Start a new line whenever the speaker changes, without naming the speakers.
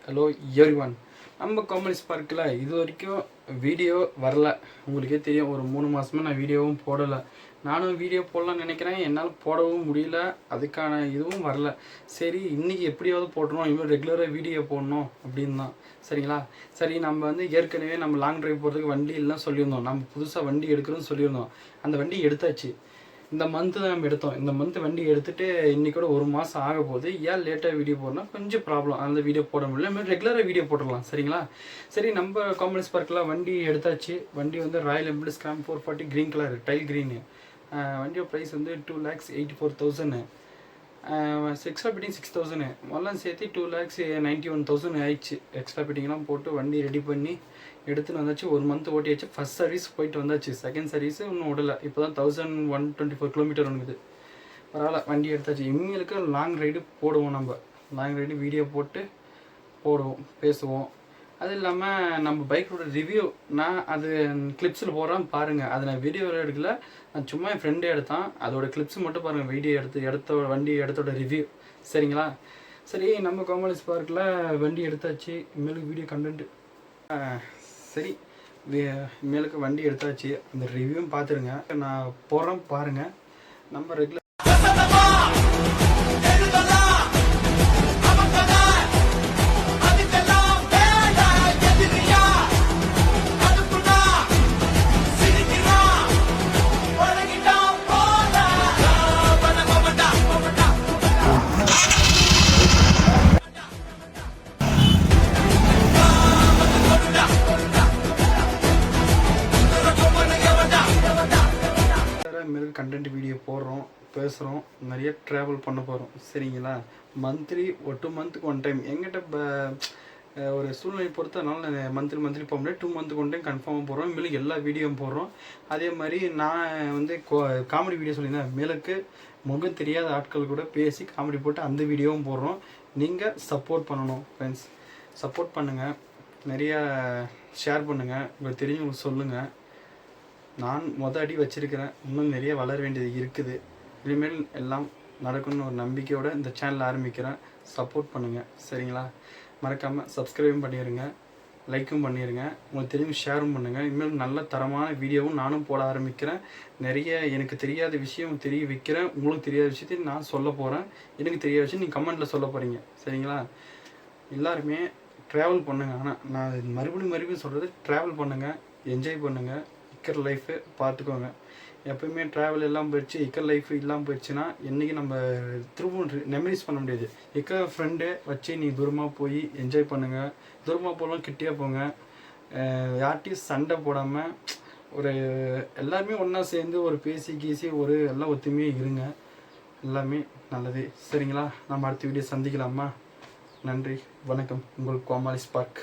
Hello everyone. நம்ம comedy sparkle இது வரைக்கும் வீடியோ வரல. உங்களுக்கே தெரியும், ஒரு 3 மாதமாக நான் வீடியோவும் போடலை. நானும் வீடியோ போடலான்னு நினைக்கிறேன், என்னால் போடவும் முடியல, அதுக்கான இதுவும் வரல. சரி, இன்றைக்கி எப்படியாவது போட்டுருவோம், இனிமேல் ரெகுலராக வீடியோ போடணும் அப்படின்னு தான். சரிங்களா? சரி, நம்ம வந்து ஏற்கனவே நம்ம லாங் ட்ரைவ் போகிறதுக்கு வண்டி எல்லாம் சொல்லியிருந்தோம். நம்ம புதுசாக வண்டி எடுக்கிறோன்னு சொல்லியிருந்தோம். அந்த வண்டி எடுத்தாச்சு. இந்த மந்த்து தான் நம்ம எடுத்தோம். இந்த மந்த்து வண்டி எடுத்துகிட்டு இன்றைக்கூட 1 மாதம் ஆக போகுது. ஏன் லேட்டாக வீடியோ போடணும், கொஞ்சம் ப்ராப்ளம், அந்த வீடியோ போட முடியல. இனிமேல் ரெகுலராக வீடியோ போட்டுடலாம். சரிங்களா? சரி, நம்ம காமெடி ஸ்பார்க்கில் வண்டி எடுத்தாச்சு. வண்டி வந்து Royal Enfield Scram 440 green colour trail green. வண்டியோட ப்ரைஸ் வந்து 2,84,000. Extra fitting 6,000. எல்லாம் சேர்த்து 2,91,000 ஆயிடுச்சு. எக்ஸ்ட்ரா ஃபிட்டிங்லாம் போட்டு வண்டி ரெடி பண்ணி எடுத்துன்னு வந்தாச்சு. 1 மந்த் ஓட்டியாச்சு. ஃபஸ்ட் சர்வீஸ் போயிட்டு வந்தாச்சு. செகண்ட் சர்வீஸு இன்னும் விடலை. இப்போ தான் 1124 கிலோமீட்டர் வந்துது. பரவாயில்ல, வண்டி எடுத்தாச்சு. இவங்களுக்கு லாங் ரைடு போடுவோம். நம்ம லாங் ரைடு வீடியோ போட்டு போடுவோம், பேசுவோம். அது இல்லாமல் நம்ம பைக்கோட ரிவ்யூ நான் அது கிளிப்ஸில் போடுறேன் பாருங்கள். அது நான் வீடியோவில் எடுக்கல, நான் சும்மா என் ஃப்ரெண்டே எடுத்தான். அதோட கிளிப்ஸ் மட்டும் பாருங்கள். வீடியோ எடுத்த வண்டி இடத்தோட ரிவ்யூ. சரிங்களா? சரி, நம்ம காமெடி ஸ்பார்க்கில் வண்டி எடுத்தாச்சு. இனிமேலுக்கு வீடியோ கண்டென்ட்டு சரி, இனிமேலுக்கு வண்டி எடுத்தாச்சு. அந்த ரிவ்யூவும் பார்த்துருங்க, நான் போகிறேன் பாருங்கள். நம்ம ரெகுலர் கண்டென்ட் வீடியோ போடுறோம், பேசுகிறோம், நிறைய ட்ராவல் பண்ண போகிறோம். சரிங்களா? மந்த்லி 2 மந்த்துக்கு 1 டைம் எங்கிட்ட ஒரு சூழ்நிலை பொறுத்தனால மந்த்லி போக முடியாது. 2 மந்த்துக்கு 1 டைம் கன்ஃபார்மாக போடுறோம். மேலும் எல்லா வீடியோவும் போடுறோம். அதே மாதிரி நான் வந்து காமெடி வீடியோ சொல்லியிருந்தேன். மேலுக்கு முகம் தெரியாத ஆட்கள் கூட பேசி காமெடி போட்டு அந்த வீடியோவும் போடுறோம். நீங்கள் சப்போர்ட் பண்ணணும் ஃப்ரெண்ட்ஸ். சப்போர்ட் பண்ணுங்கள், நிறையா ஷேர் பண்ணுங்கள், உங்களுக்கு தெரிஞ்சவங்களுக்கு சொல்லுங்கள். நான் அடி வச்சுருக்கிறேன், இன்னும் நிறைய வளர வேண்டியது இருக்குது. இனிமேல் எல்லாம் நடக்கணும்னு ஒரு நம்பிக்கையோடு இந்த சேனல் ஆரம்பிக்கிறேன். சப்போர்ட் பண்ணுங்கள். சரிங்களா? மறக்காமல் சப்ஸ்கிரைபும் பண்ணிடுங்க, லைக்கும் பண்ணிடுங்க, உங்களுக்கு தெரியும் ஷேரும் பண்ணுங்கள். இனிமேல் நல்ல தரமான வீடியோவும் நானும் போட ஆரம்பிக்கிறேன். நிறைய எனக்கு தெரியாத விஷயம் தெரிய வைக்கிறேன். உங்களுக்கு தெரியாத விஷயத்தையும் நான் சொல்ல போகிறேன். எனக்கு தெரியாத விஷயம் நீங்கள் கமெண்ட்டில் சொல்ல போகிறீங்க. சரிங்களா? எல்லாருமே ட்ராவல் பண்ணுங்கள். ஆனால் நான் மறுபடியும் சொல்கிறது, ட்ராவல் பண்ணுங்கள், என்ஜாய் பண்ணுங்கள். இக்கர் லைஃபு பார்த்துக்கோங்க. எப்போயுமே ட்ராவல் எல்லாம் போயிடுச்சு, இக்கர் லைஃப் இல்லாமல் போயிடுச்சுன்னா என்றைக்கு நம்ம திரும்பவும் மெமரிஸ் பண்ண முடியாது. ஃப்ரெண்டு வச்சு நீ தூரமாக போய் என்ஜாய் பண்ணுங்கள். தூரமாக போகலாம், கிட்டே போங்க. யார்ட்டையும் சண்டை போடாமல் ஒரு எல்லாருமே ஒன்றா சேர்ந்து ஒரு பேசி ஒரு எல்லாம் ஒத்துமையாக இருங்க. எல்லாமே நல்லது. சரிங்களா? நம்ம அடுத்த வீடியோ சந்திக்கலாமா? நன்றி, வணக்கம். உங்கள் கோமாளி ஸ்பார்க்.